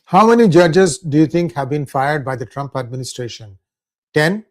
How many judges do you think have been fired by the Trump administration? 10,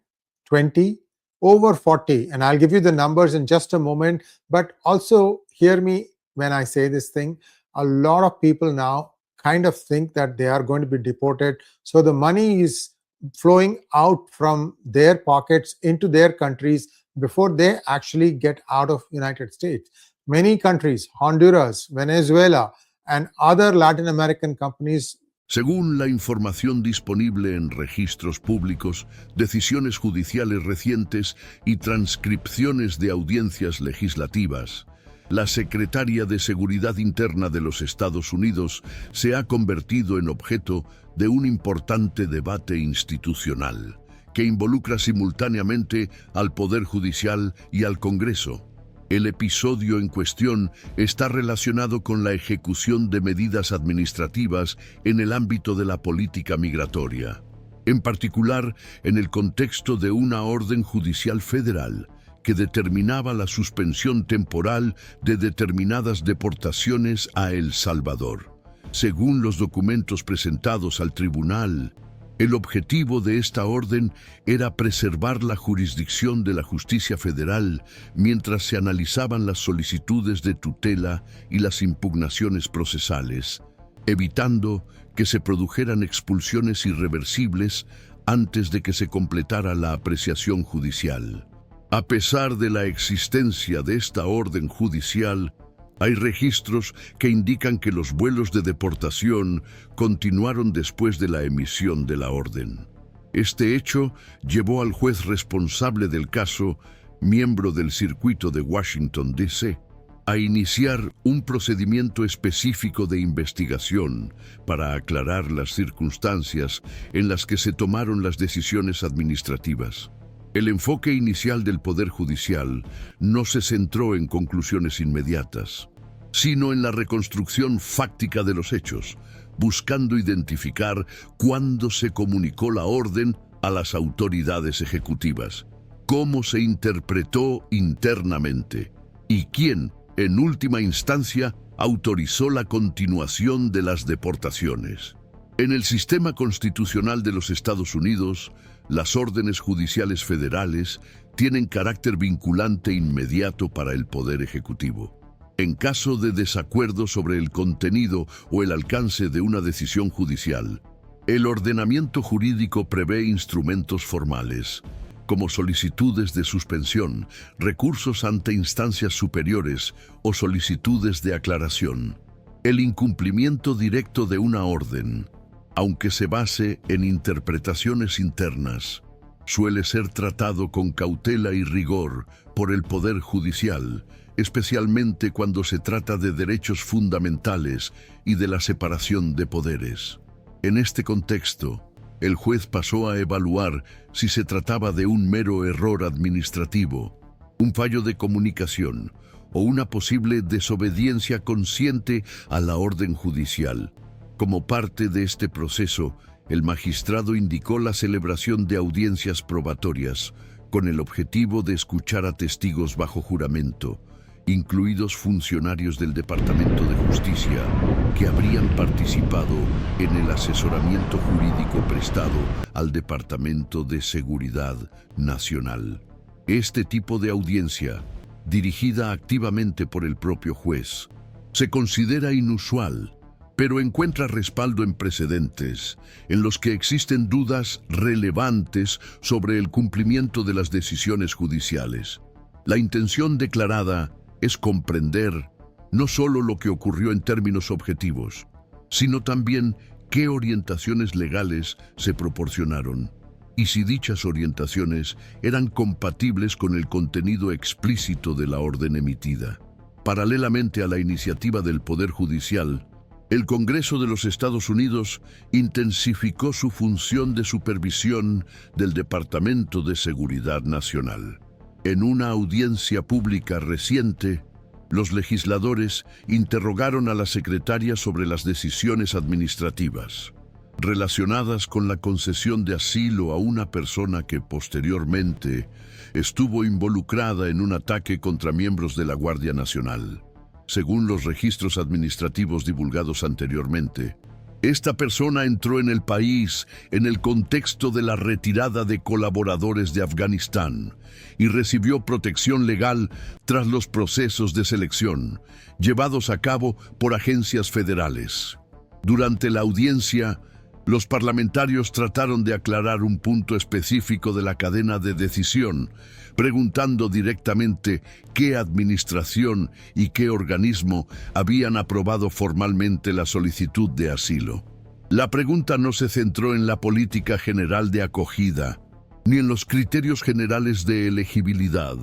20, over 40? And I'll give you the numbers in just a moment. But also, hear me when I say this thing. A lot of people now kind of think that they are going to be deported. So the money is flowing out from their pockets into their countries before they actually get out of United States. Many countries, Honduras, Venezuela, and other Latin American companies. Según la información disponible en registros públicos, decisiones judiciales recientes y transcripciones de audiencias legislativas, la secretaria de Seguridad Interna de los Estados Unidos se ha convertido en objeto de un importante debate institucional, que involucra simultáneamente al Poder Judicial y al Congreso. El episodio en cuestión está relacionado con la ejecución de medidas administrativas en el ámbito de la política migratoria, en particular en el contexto de una orden judicial federal que determinaba la suspensión temporal de determinadas deportaciones a El Salvador. Según los documentos presentados al tribunal, el objetivo de esta orden era preservar la jurisdicción de la justicia federal mientras se analizaban las solicitudes de tutela y las impugnaciones procesales, evitando que se produjeran expulsiones irreversibles antes de que se completara la apreciación judicial. A pesar de la existencia de esta orden judicial, hay registros que indican que los vuelos de deportación continuaron después de la emisión de la orden. Este hecho llevó al juez responsable del caso, miembro del circuito de Washington, D.C., a iniciar un procedimiento específico de investigación para aclarar las circunstancias en las que se tomaron las decisiones administrativas. El enfoque inicial del Poder Judicial no se centró en conclusiones inmediatas, sino en la reconstrucción fáctica de los hechos, buscando identificar cuándo se comunicó la orden a las autoridades ejecutivas, cómo se interpretó internamente y quién, en última instancia, autorizó la continuación de las deportaciones. En el sistema constitucional de los Estados Unidos, las órdenes judiciales federales tienen carácter vinculante inmediato para el Poder Ejecutivo. En caso de desacuerdo sobre el contenido o el alcance de una decisión judicial, el ordenamiento jurídico prevé instrumentos formales, como solicitudes de suspensión, recursos ante instancias superiores o solicitudes de aclaración. El incumplimiento directo de una orden, aunque se base en interpretaciones internas, suele ser tratado con cautela y rigor por el Poder Judicial, especialmente cuando se trata de derechos fundamentales y de la separación de poderes. En este contexto, el juez pasó a evaluar si se trataba de un mero error administrativo, un fallo de comunicación o una posible desobediencia consciente a la orden judicial. Como parte de este proceso, el magistrado indicó la celebración de audiencias probatorias con el objetivo de escuchar a testigos bajo juramento, incluidos funcionarios del Departamento de Justicia que habrían participado en el asesoramiento jurídico prestado al Departamento de Seguridad Nacional. Este tipo de audiencia, dirigida activamente por el propio juez, se considera inusual, pero encuentra respaldo en precedentes en los que existen dudas relevantes sobre el cumplimiento de las decisiones judiciales. La intención declarada es comprender no solo lo que ocurrió en términos objetivos, sino también qué orientaciones legales se proporcionaron y si dichas orientaciones eran compatibles con el contenido explícito de la orden emitida. Paralelamente a la iniciativa del Poder Judicial, el Congreso de los Estados Unidos intensificó su función de supervisión del Departamento de Seguridad Nacional. En una audiencia pública reciente, los legisladores interrogaron a la secretaria sobre las decisiones administrativas relacionadas con la concesión de asilo a una persona que posteriormente estuvo involucrada en un ataque contra miembros de la Guardia Nacional. Según los registros administrativos divulgados anteriormente, Esta persona entró en el país en el contexto de la retirada de colaboradores de Afganistán y recibió protección legal tras los procesos de selección llevados a cabo por agencias federales. Durante la audiencia, los parlamentarios trataron de aclarar un punto específico de la cadena de decisión, preguntando directamente qué administración y qué organismo habían aprobado formalmente la solicitud de asilo. La pregunta no se centró en la política general de acogida, ni en los criterios generales de elegibilidad,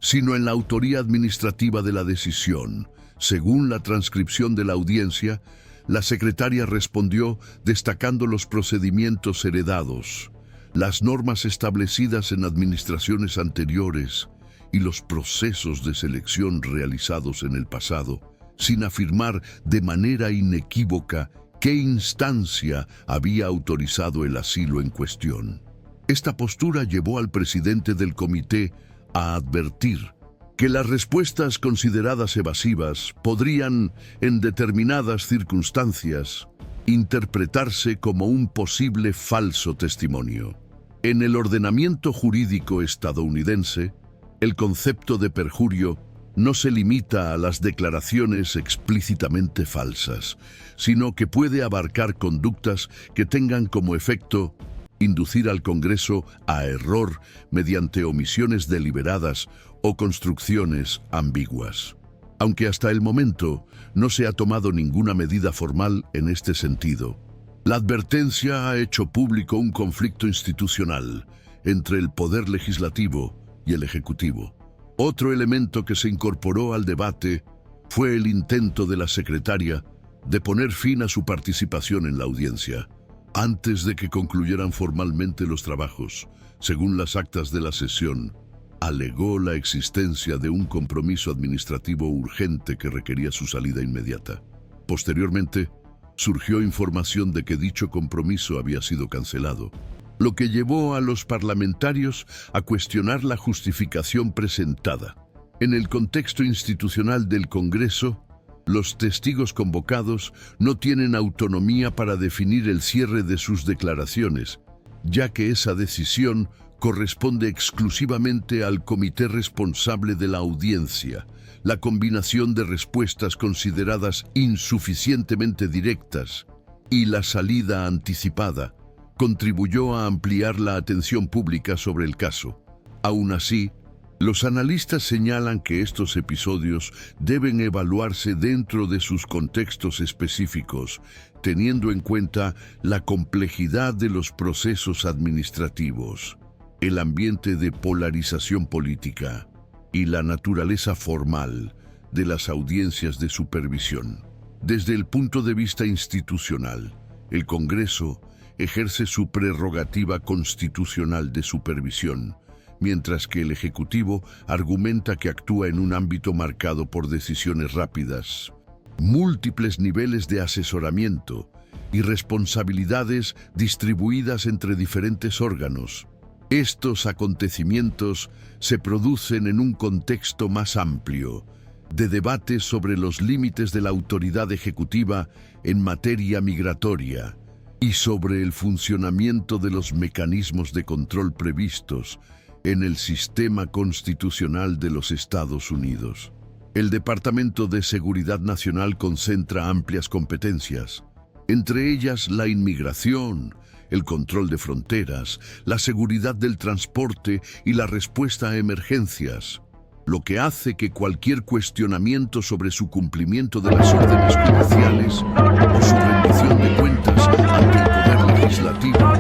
sino en la autoría administrativa de la decisión. Según la transcripción de la audiencia, la secretaria respondió destacando los procedimientos heredados, las normas establecidas en administraciones anteriores y los procesos de selección realizados en el pasado, sin afirmar de manera inequívoca qué instancia había autorizado el asilo en cuestión. Esta postura llevó al presidente del comité a advertir que las respuestas consideradas evasivas podrían, en determinadas circunstancias, interpretarse como un posible falso testimonio. En el ordenamiento jurídico estadounidense, el concepto de perjurio no se limita a las declaraciones explícitamente falsas, sino que puede abarcar conductas que tengan como efecto inducir al Congreso a error mediante omisiones deliberadas o construcciones ambiguas. Aunque hasta el momento no se ha tomado ninguna medida formal en este sentido, la advertencia ha hecho público un conflicto institucional entre el Poder Legislativo y el Ejecutivo. Otro elemento que se incorporó al debate fue el intento de la secretaria de poner fin a su participación en la audiencia, antes de que concluyeran formalmente los trabajos. Según las actas de la sesión, alegó la existencia de un compromiso administrativo urgente que requería su salida inmediata. Posteriormente, surgió información de que dicho compromiso había sido cancelado, lo que llevó a los parlamentarios a cuestionar la justificación presentada. En el contexto institucional del Congreso, los testigos convocados no tienen autonomía para definir el cierre de sus declaraciones, ya que esa decisión corresponde exclusivamente al comité responsable de la audiencia. La combinación de respuestas consideradas insuficientemente directas y la salida anticipada contribuyó a ampliar la atención pública sobre el caso. Aún así, los analistas señalan que estos episodios deben evaluarse dentro de sus contextos específicos, teniendo en cuenta la complejidad de los procesos administrativos, el ambiente de polarización política y la naturaleza formal de las audiencias de supervisión. Desde el punto de vista institucional, el Congreso ejerce su prerrogativa constitucional de supervisión, mientras que el Ejecutivo argumenta que actúa en un ámbito marcado por decisiones rápidas, múltiples niveles de asesoramiento y responsabilidades distribuidas entre diferentes órganos. Estos acontecimientos se producen en un contexto más amplio, de debate sobre los límites de la autoridad ejecutiva en materia migratoria y sobre el funcionamiento de los mecanismos de control previstos en el sistema constitucional de los Estados Unidos. El Departamento de Seguridad Nacional concentra amplias competencias, entre ellas la inmigración, el control de fronteras, la seguridad del transporte y la respuesta a emergencias, lo que hace que cualquier cuestionamiento sobre su cumplimiento de las órdenes judiciales o su rendición de cuentas ante el Poder Legislativo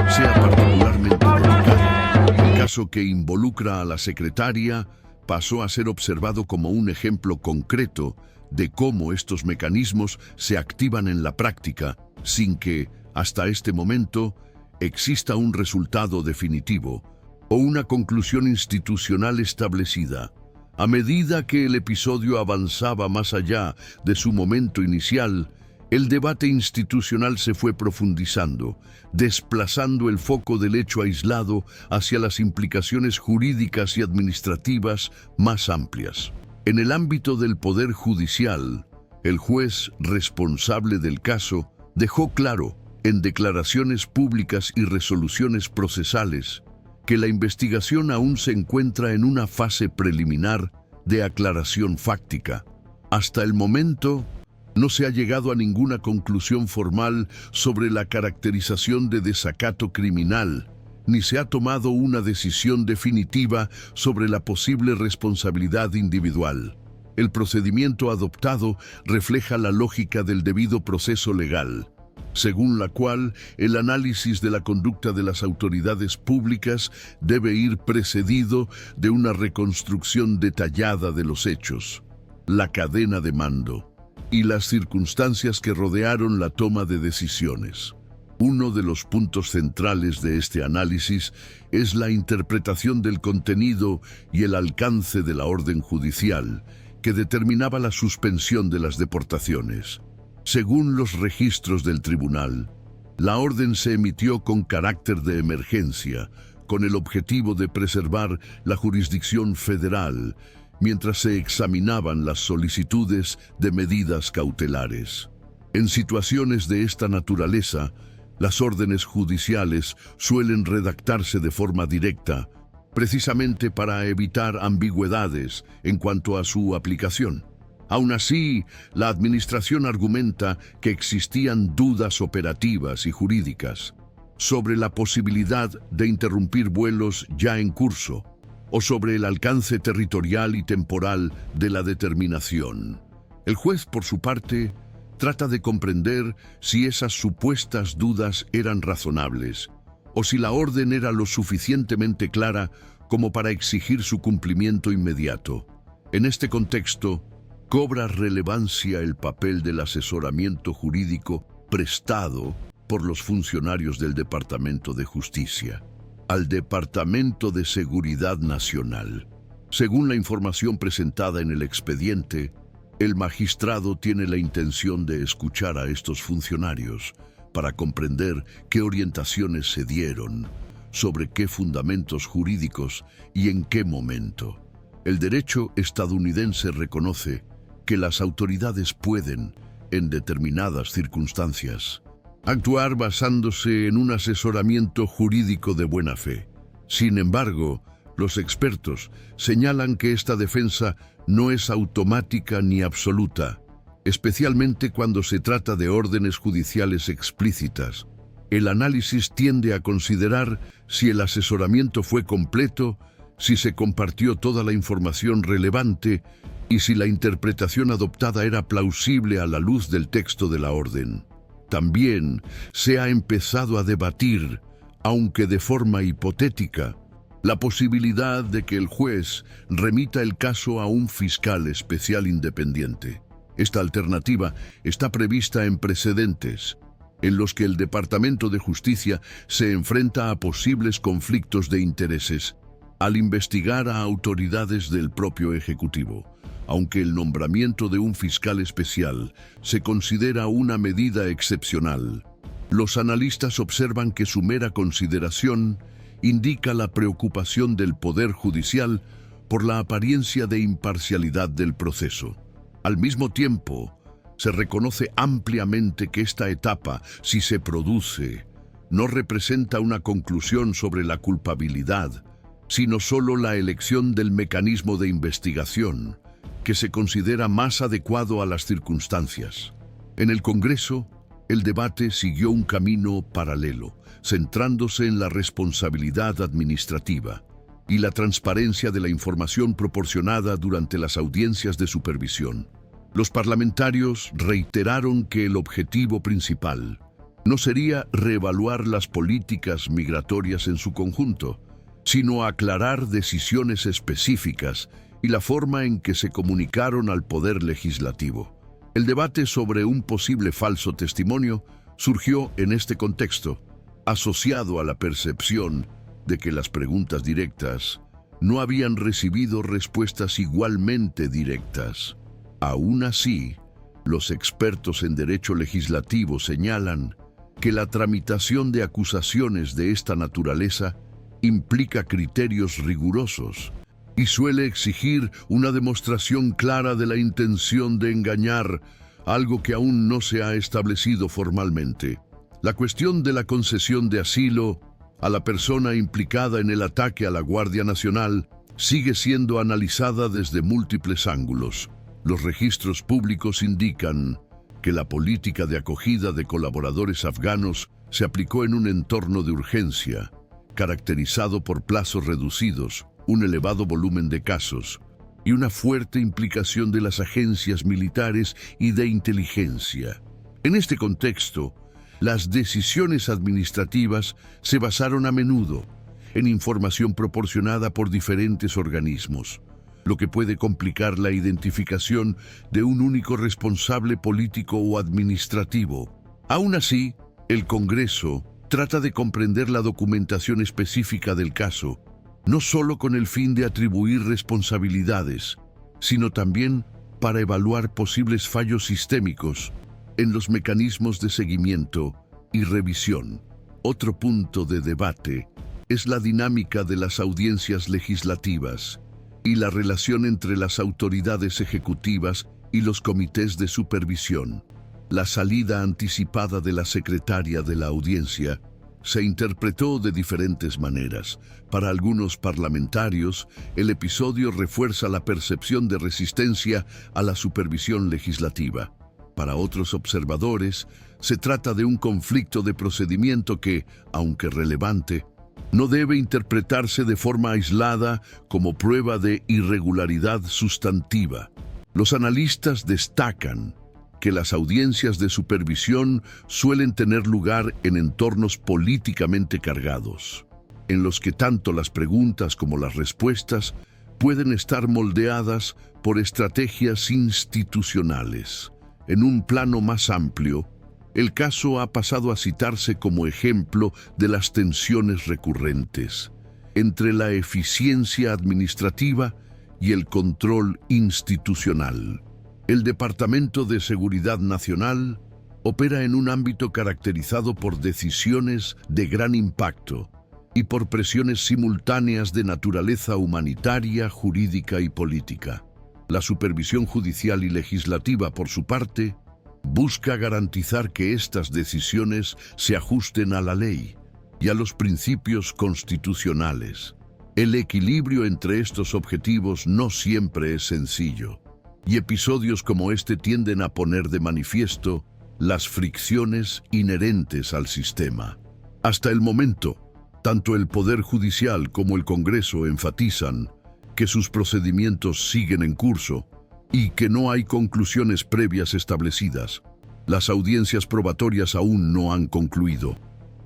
sea particularmente delicado. El caso que involucra a la secretaria pasó a ser observado como un ejemplo concreto de cómo estos mecanismos se activan en la práctica sin que, hasta este momento, exista un resultado definitivo o una conclusión institucional establecida. A medida que el episodio avanzaba más allá de su momento inicial, el debate institucional se fue profundizando, desplazando el foco del hecho aislado hacia las implicaciones jurídicas y administrativas más amplias. En el ámbito del Poder Judicial, el juez responsable del caso dejó claro, en declaraciones públicas y resoluciones procesales, que la investigación aún se encuentra en una fase preliminar de aclaración fáctica. Hasta el momento, no se ha llegado a ninguna conclusión formal sobre la caracterización de desacato criminal, ni se ha tomado una decisión definitiva sobre la posible responsabilidad individual. El procedimiento adoptado refleja la lógica del debido proceso legal, según la cual el análisis de la conducta de las autoridades públicas debe ir precedido de una reconstrucción detallada de los hechos, la cadena de mando y las circunstancias que rodearon la toma de decisiones. Uno de los puntos centrales de este análisis es la interpretación del contenido y el alcance de la orden judicial, que determinaba la suspensión de las deportaciones. Según los registros del tribunal, la orden se emitió con carácter de emergencia, con el objetivo de preservar la jurisdicción federal, mientras se examinaban las solicitudes de medidas cautelares. En situaciones de esta naturaleza, las órdenes judiciales suelen redactarse de forma directa, precisamente para evitar ambigüedades en cuanto a su aplicación. Aún así, la administración argumenta que existían dudas operativas y jurídicas sobre la posibilidad de interrumpir vuelos ya en curso o sobre el alcance territorial y temporal de la determinación. El juez, por su parte, trata de comprender si esas supuestas dudas eran razonables o si la orden era lo suficientemente clara como para exigir su cumplimiento inmediato. En este contexto, cobra relevancia el papel del asesoramiento jurídico prestado por los funcionarios del Departamento de Justicia al Departamento de Seguridad Nacional. Según la información presentada en el expediente, el magistrado tiene la intención de escuchar a estos funcionarios para comprender qué orientaciones se dieron, sobre qué fundamentos jurídicos y en qué momento. El derecho estadounidense reconoce que las autoridades pueden, en determinadas circunstancias, actuar basándose en un asesoramiento jurídico de buena fe. Sin embargo, los expertos señalan que esta defensa no es automática ni absoluta, especialmente cuando se trata de órdenes judiciales explícitas. El análisis tiende a considerar si el asesoramiento fue completo, si se compartió toda la información relevante y si la interpretación adoptada era plausible a la luz del texto de la orden. También se ha empezado a debatir, aunque de forma hipotética, la posibilidad de que el juez remita el caso a un fiscal especial independiente. Esta alternativa está prevista en precedentes en los que el Departamento de Justicia se enfrenta a posibles conflictos de intereses al investigar a autoridades del propio Ejecutivo. Aunque el nombramiento de un fiscal especial se considera una medida excepcional, los analistas observan que su mera consideración indica la preocupación del Poder Judicial por la apariencia de imparcialidad del proceso. Al mismo tiempo, se reconoce ampliamente que esta etapa, si se produce, no representa una conclusión sobre la culpabilidad, sino solo la elección del mecanismo de investigación, que se considera más adecuado a las circunstancias. En el Congreso, el debate siguió un camino paralelo, centrándose en la responsabilidad administrativa y la transparencia de la información proporcionada durante las audiencias de supervisión. Los parlamentarios reiteraron que el objetivo principal no sería reevaluar las políticas migratorias en su conjunto, sino aclarar decisiones específicas y la forma en que se comunicaron al Poder Legislativo. El debate sobre un posible falso testimonio surgió en este contexto, asociado a la percepción de que las preguntas directas no habían recibido respuestas igualmente directas. Aún así, los expertos en derecho legislativo señalan que la tramitación de acusaciones de esta naturaleza implica criterios rigurosos y suele exigir una demostración clara de la intención de engañar, algo que aún no se ha establecido formalmente. La cuestión de la concesión de asilo a la persona implicada en el ataque a la Guardia Nacional sigue siendo analizada desde múltiples ángulos. Los registros públicos indican que la política de acogida de colaboradores afganos se aplicó en un entorno de urgencia, caracterizado por plazos reducidos, un elevado volumen de casos y una fuerte implicación de las agencias militares y de inteligencia. En este contexto, las decisiones administrativas se basaron a menudo en información proporcionada por diferentes organismos, lo que puede complicar la identificación de un único responsable político o administrativo. Aún así, el Congreso trata de comprender la documentación específica del caso, no solo con el fin de atribuir responsabilidades, sino también para evaluar posibles fallos sistémicos en los mecanismos de seguimiento y revisión. Otro punto de debate es la dinámica de las audiencias legislativas y la relación entre las autoridades ejecutivas y los comités de supervisión. La salida anticipada de la secretaria de la audiencia se interpretó de diferentes maneras. Para algunos parlamentarios, el episodio refuerza la percepción de resistencia a la supervisión legislativa. Para otros observadores, se trata de un conflicto de procedimiento que, aunque relevante, no debe interpretarse de forma aislada como prueba de irregularidad sustantiva. Los analistas destacan que las audiencias de supervisión suelen tener lugar en entornos políticamente cargados, en los que tanto las preguntas como las respuestas pueden estar moldeadas por estrategias institucionales. En un plano más amplio, el caso ha pasado a citarse como ejemplo de las tensiones recurrentes entre la eficiencia administrativa y el control institucional. El Departamento de Seguridad Nacional opera en un ámbito caracterizado por decisiones de gran impacto y por presiones simultáneas de naturaleza humanitaria, jurídica y política. La supervisión judicial y legislativa, por su parte, busca garantizar que estas decisiones se ajusten a la ley y a los principios constitucionales. El equilibrio entre estos objetivos no siempre es sencillo, y episodios como este tienden a poner de manifiesto las fricciones inherentes al sistema. Hasta el momento, tanto el Poder Judicial como el Congreso enfatizan que sus procedimientos siguen en curso y que no hay conclusiones previas establecidas. Las audiencias probatorias aún no han concluido.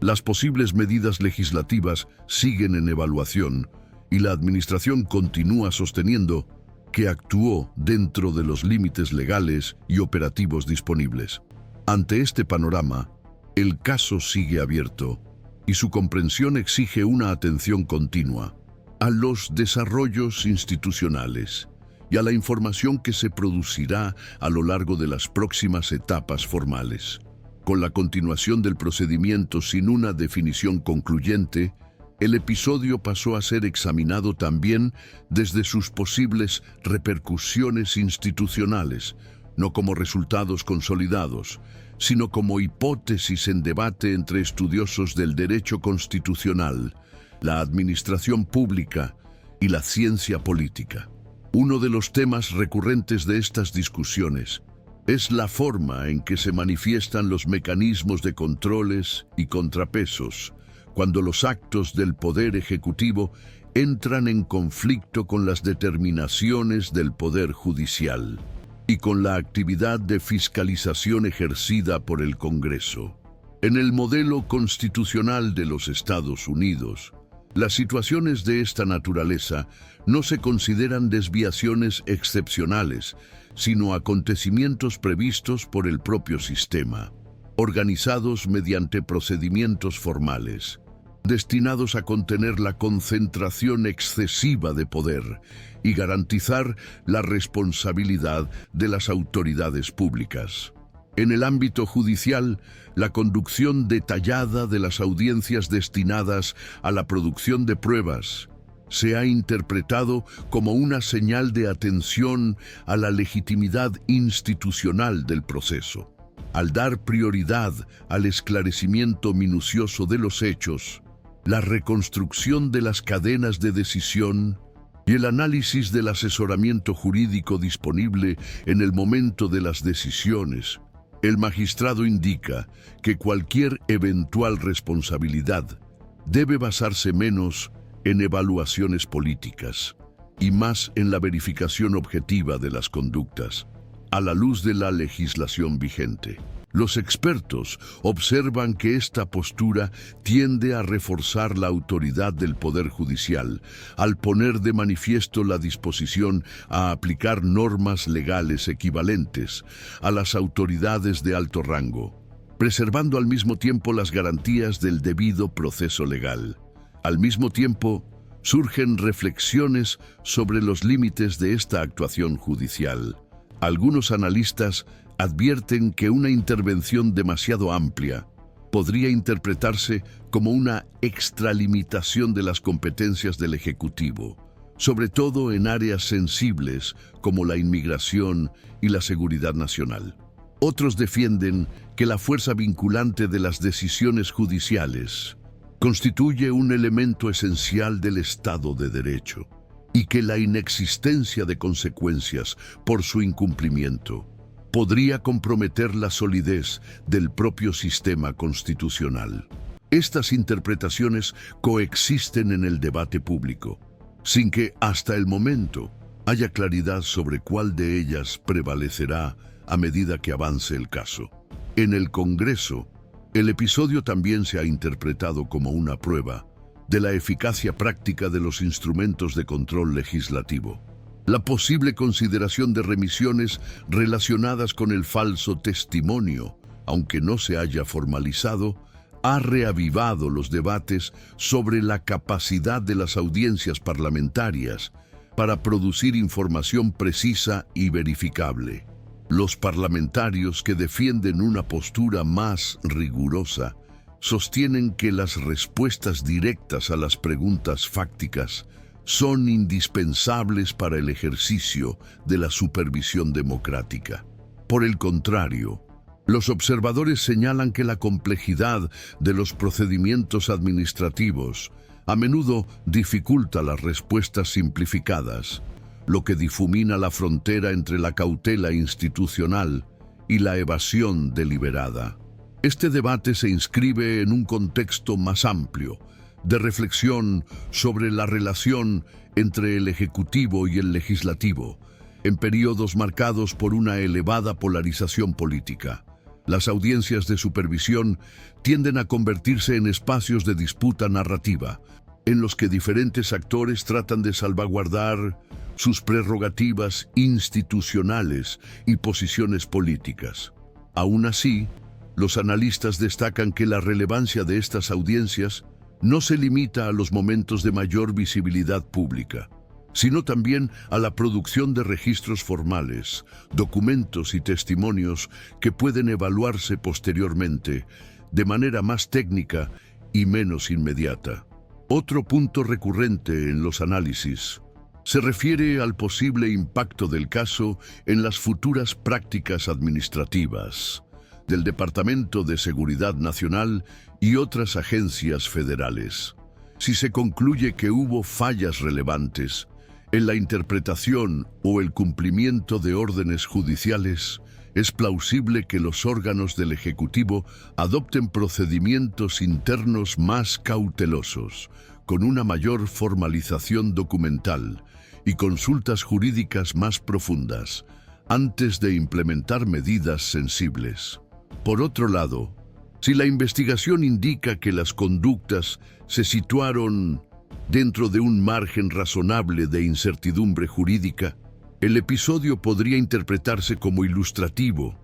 Las posibles medidas legislativas siguen en evaluación y la administración continúa sosteniendo que actuó dentro de los límites legales y operativos disponibles. Ante este panorama, el caso sigue abierto y su comprensión exige una atención continua a los desarrollos institucionales y a la información que se producirá a lo largo de las próximas etapas formales. Con la continuación del procedimiento sin una definición concluyente, el episodio pasó a ser examinado también desde sus posibles repercusiones institucionales, no como resultados consolidados, sino como hipótesis en debate entre estudiosos del derecho constitucional, la administración pública y la ciencia política. Uno de los temas recurrentes de estas discusiones es la forma en que se manifiestan los mecanismos de controles y contrapesos cuando los actos del Poder Ejecutivo entran en conflicto con las determinaciones del Poder Judicial y con la actividad de fiscalización ejercida por el Congreso. En el modelo constitucional de los Estados Unidos, las situaciones de esta naturaleza no se consideran desviaciones excepcionales, sino acontecimientos previstos por el propio sistema, organizados mediante procedimientos formales, destinados a contener la concentración excesiva de poder y garantizar la responsabilidad de las autoridades públicas. En el ámbito judicial, la conducción detallada de las audiencias destinadas a la producción de pruebas se ha interpretado como una señal de atención a la legitimidad institucional del proceso. Al dar prioridad al esclarecimiento minucioso de los hechos, la reconstrucción de las cadenas de decisión y el análisis del asesoramiento jurídico disponible en el momento de las decisiones, el magistrado indica que cualquier eventual responsabilidad debe basarse menos en evaluaciones políticas y más en la verificación objetiva de las conductas, a la luz de la legislación vigente. Los expertos observan que esta postura tiende a reforzar la autoridad del Poder Judicial al poner de manifiesto la disposición a aplicar normas legales equivalentes a las autoridades de alto rango, preservando al mismo tiempo las garantías del debido proceso legal. Al mismo tiempo, surgen reflexiones sobre los límites de esta actuación judicial. Algunos analistas advierten que una intervención demasiado amplia podría interpretarse como una extralimitación de las competencias del Ejecutivo, sobre todo en áreas sensibles como la inmigración y la seguridad nacional. Otros defienden que la fuerza vinculante de las decisiones judiciales constituye un elemento esencial del Estado de Derecho y que la inexistencia de consecuencias por su incumplimiento podría comprometer la solidez del propio sistema constitucional. Estas interpretaciones coexisten en el debate público, sin que hasta el momento haya claridad sobre cuál de ellas prevalecerá a medida que avance el caso. En el Congreso, el episodio también se ha interpretado como una prueba de la eficacia práctica de los instrumentos de control legislativo. La posible consideración de remisiones relacionadas con el falso testimonio, aunque no se haya formalizado, ha reavivado los debates sobre la capacidad de las audiencias parlamentarias para producir información precisa y verificable. Los parlamentarios que defienden una postura más rigurosa sostienen que las respuestas directas a las preguntas fácticas son indispensables para el ejercicio de la supervisión democrática. Por el contrario, los observadores señalan que la complejidad de los procedimientos administrativos a menudo dificulta las respuestas simplificadas, lo que difumina la frontera entre la cautela institucional y la evasión deliberada. Este debate se inscribe en un contexto más amplio, de reflexión sobre la relación entre el Ejecutivo y el Legislativo, en periodos marcados por una elevada polarización política. Las audiencias de supervisión tienden a convertirse en espacios de disputa narrativa, en los que diferentes actores tratan de salvaguardar sus prerrogativas institucionales y posiciones políticas. Aún así, los analistas destacan que la relevancia de estas audiencias no se limita a los momentos de mayor visibilidad pública, sino también a la producción de registros formales, documentos y testimonios que pueden evaluarse posteriormente de manera más técnica y menos inmediata. Otro punto recurrente en los análisis se refiere al posible impacto del caso en las futuras prácticas administrativas del Departamento de Seguridad Nacional y otras agencias federales. Si se concluye que hubo fallas relevantes en la interpretación o el cumplimiento de órdenes judiciales, es plausible que los órganos del Ejecutivo adopten procedimientos internos más cautelosos, con una mayor formalización documental y consultas jurídicas más profundas, antes de implementar medidas sensibles. Por otro lado, si la investigación indica que las conductas se situaron dentro de un margen razonable de incertidumbre jurídica, el episodio podría interpretarse como ilustrativo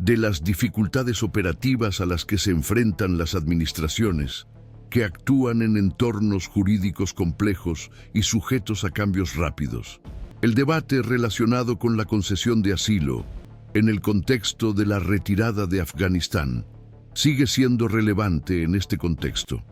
de las dificultades operativas a las que se enfrentan las administraciones que actúan en entornos jurídicos complejos y sujetos a cambios rápidos. El debate relacionado con la concesión de asilo en el contexto de la retirada de Afganistán sigue siendo relevante en este contexto.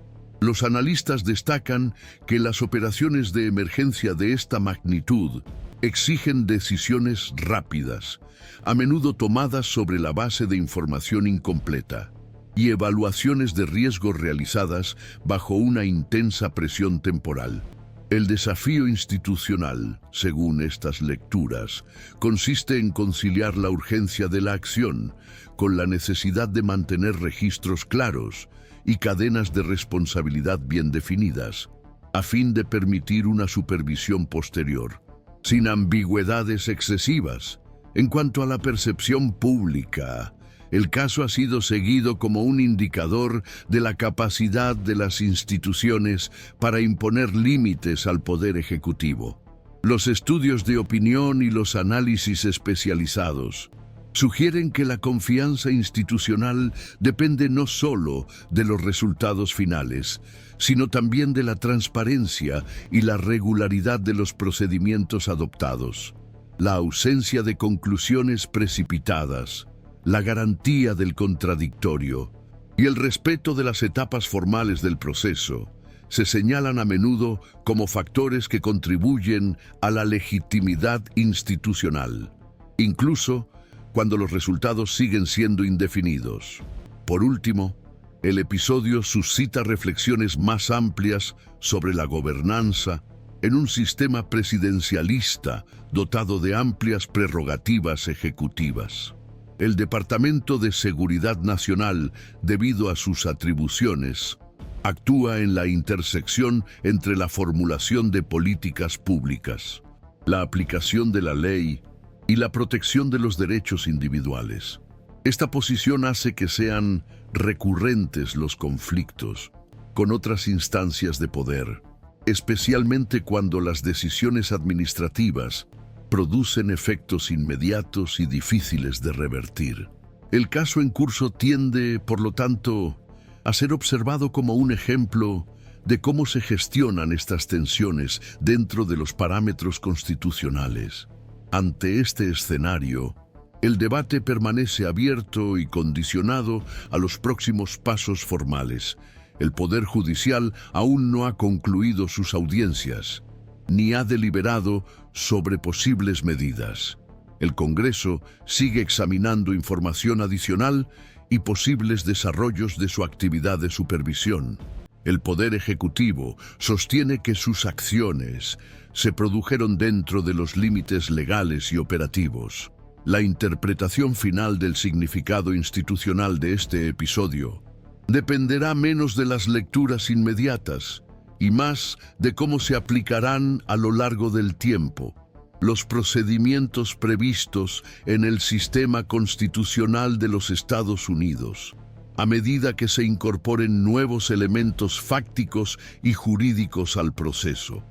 Los analistas destacan que las operaciones de emergencia de esta magnitud exigen decisiones rápidas, a menudo tomadas sobre la base de información incompleta, y evaluaciones de riesgo realizadas bajo una intensa presión temporal. El desafío institucional, según estas lecturas, consiste en conciliar la urgencia de la acción con la necesidad de mantener registros claros y cadenas de responsabilidad bien definidas, a fin de permitir una supervisión posterior, sin ambigüedades excesivas. En cuanto a la percepción pública, el caso ha sido seguido como un indicador de la capacidad de las instituciones para imponer límites al poder ejecutivo. Los estudios de opinión y los análisis especializados sugieren que la confianza institucional depende no solo de los resultados finales, sino también de la transparencia y la regularidad de los procedimientos adoptados. La ausencia de conclusiones precipitadas, la garantía del contradictorio y el respeto de las etapas formales del proceso se señalan a menudo como factores que contribuyen a la legitimidad institucional, incluso cuando los resultados siguen siendo indefinidos. Por último, el episodio suscita reflexiones más amplias sobre la gobernanza en un sistema presidencialista dotado de amplias prerrogativas ejecutivas. El Departamento de Seguridad Nacional, debido a sus atribuciones, actúa en la intersección entre la formulación de políticas públicas, la aplicación de la ley y la protección de los derechos individuales. Esta posición hace que sean recurrentes los conflictos con otras instancias de poder, especialmente cuando las decisiones administrativas producen efectos inmediatos y difíciles de revertir. El caso en curso tiende, por lo tanto, a ser observado como un ejemplo de cómo se gestionan estas tensiones dentro de los parámetros constitucionales. Ante este escenario, el debate permanece abierto y condicionado a los próximos pasos formales. El Poder Judicial aún no ha concluido sus audiencias, ni ha deliberado sobre posibles medidas. El Congreso sigue examinando información adicional y posibles desarrollos de su actividad de supervisión. El Poder Ejecutivo sostiene que sus acciones se produjeron dentro de los límites legales y operativos. La interpretación final del significado institucional de este episodio dependerá menos de las lecturas inmediatas y más de cómo se aplicarán a lo largo del tiempo los procedimientos previstos en el sistema constitucional de los Estados Unidos, a medida que se incorporen nuevos elementos fácticos y jurídicos al proceso.